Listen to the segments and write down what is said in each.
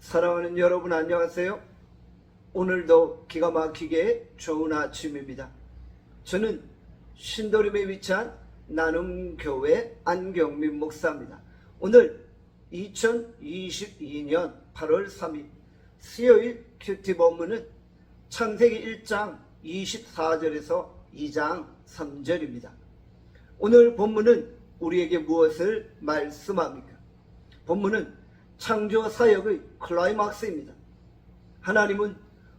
사랑하는 여러분 안녕하세요. 오늘도 기가 막히게 좋은 아침입니다. 저는 신도림에 위치한 나눔교회 안경민 목사입니다. 오늘 2022년 8월 3일 수요일 큐티 본문은 창세기 1장 24절에서 2장 3절입니다. 오늘 본문은 우리에게 무엇을 말씀합니까? 본문은 창조 사역의 클라이막스입니다. 하나님은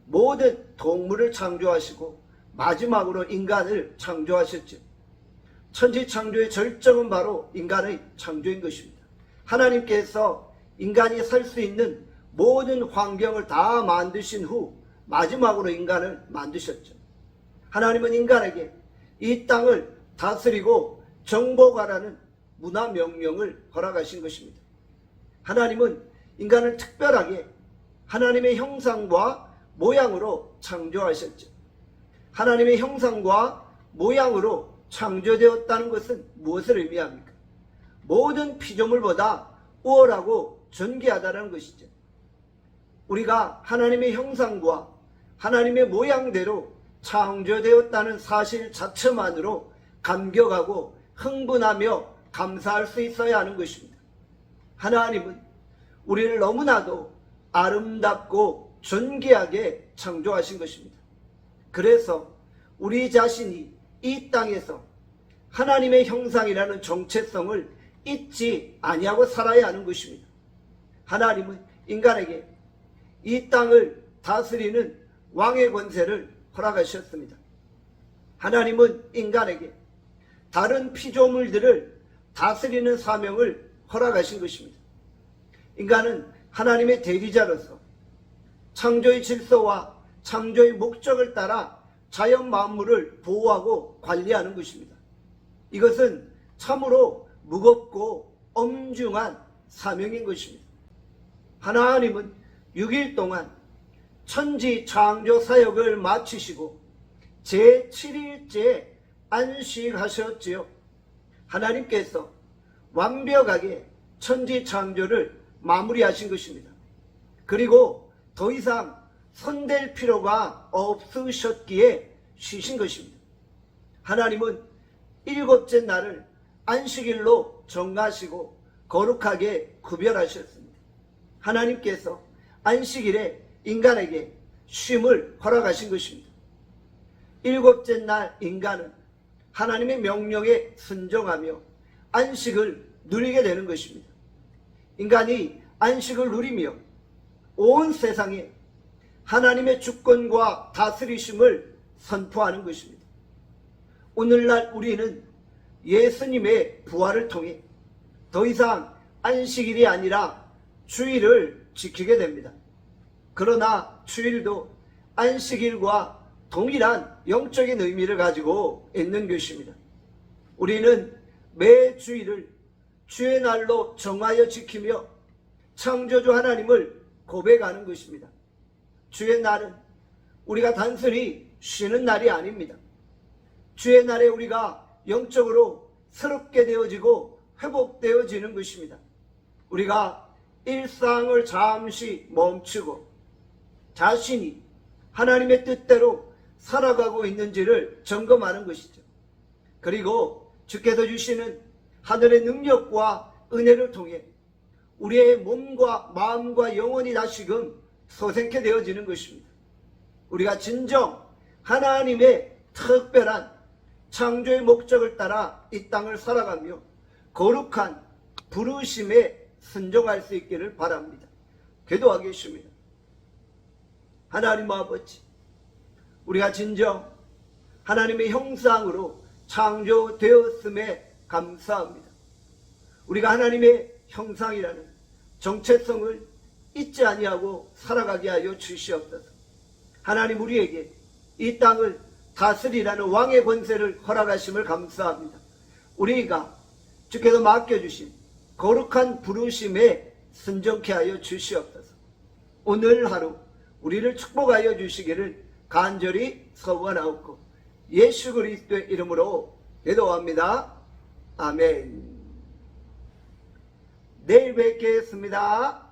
모든 동물을 창조하시고 마지막으로 인간을 창조하셨죠. 천지 창조의 절정은 바로 인간의 창조인 것입니다. 하나님께서 인간이 살 수 있는 모든 환경을 다 만드신 후 마지막으로 인간을 만드셨죠. 하나님은 인간에게 이 땅을 다스리고 정복하라는 문화 명령을 허락하신 것입니다. 하나님은 인간을 특별하게 하나님의 형상과 모양으로 창조하셨죠. 하나님의 형상과 모양으로 창조되었다는 것은 무엇을 의미합니까? 모든 피조물보다 우월하고 존귀하다는 것이죠. 우리가 하나님의 형상과 하나님의 모양대로 창조되었다는 사실 자체만으로 감격하고 흥분하며 감사할 수 있어야 하는 것입니다. 하나님은 우리를 너무나도 아름답고 존귀하게 창조하신 것입니다. 그래서 우리 자신이 이 땅에서 하나님의 형상이라는 정체성을 잊지 아니하고 살아야 하는 것입니다. 하나님은 인간에게 이 땅을 다스리는 왕의 권세를 허락하셨습니다. 하나님은 인간에게 다른 피조물들을 다스리는 사명을 허락하신 것입니다. 인간은 하나님의 대리자로서 창조의 질서와 창조의 목적을 따라 자연 만물을 보호하고 관리하는 것입니다. 이것은 참으로 무겁고 엄중한 사명인 것입니다. 하나님은 6일 동안 천지 창조 사역을 마치시고 제7일째 안식하셨지요. 하나님께서 완벽하게 천지 창조를 마무리하신 것입니다. 그리고 더 이상 손댈 필요가 없으셨기에 쉬신 것입니다. 하나님은 일곱째 날을 안식일로 정하시고 거룩하게 구별하셨습니다. 하나님께서 안식일에 인간에게 쉼을 허락하신 것입니다. 일곱째 날 인간은 하나님의 명령에 순종하며 안식을 누리게 되는 것입니다. 인간이 안식을 누리며 온 세상에 하나님의 주권과 다스리심을 선포하는 것입니다. 오늘날 우리는 예수님의 부활을 통해 더 이상 안식일이 아니라 주일을 지키게 됩니다. 그러나 주일도 안식일과 동일한 영적인 의미를 가지고 있는 것입니다. 우리는 매 주일을 주의 날로 정하여 지키며 창조주 하나님을 고백하는 것입니다. 주의 날은 우리가 단순히 쉬는 날이 아닙니다. 주의 날에 우리가 영적으로 새롭게 되어지고 회복되어지는 것입니다. 우리가 일상을 잠시 멈추고 자신이 하나님의 뜻대로 살아가고 있는지를 점검하는 것이죠. 그리고 주께서 주시는 하늘의 능력과 은혜를 통해 우리의 몸과 마음과 영혼이 다시금 소생케 되어지는 것입니다. 우리가 진정 하나님의 특별한 창조의 목적을 따라 이 땅을 살아가며 거룩한 부르심에 순종할 수 있기를 바랍니다. 기도하겠습니다. 하나님 아버지, 우리가 진정 하나님의 형상으로 창조되었음에 감사합니다. 우리가 하나님의 형상이라는 정체성을 잊지 아니하고 살아가게 하여 주시옵소서. 하나님, 우리에게 이 땅을 다스리라는 왕의 권세를 허락하심을 감사합니다. 우리가 주께서 맡겨주신 거룩한 부르심에 순종케 하여 주시옵소서. 오늘 하루 우리를 축복하여 주시기를 간절히 소원하옵고 예수 그리스도의 이름으로 기도합니다. 아멘. 내일 뵙겠습니다.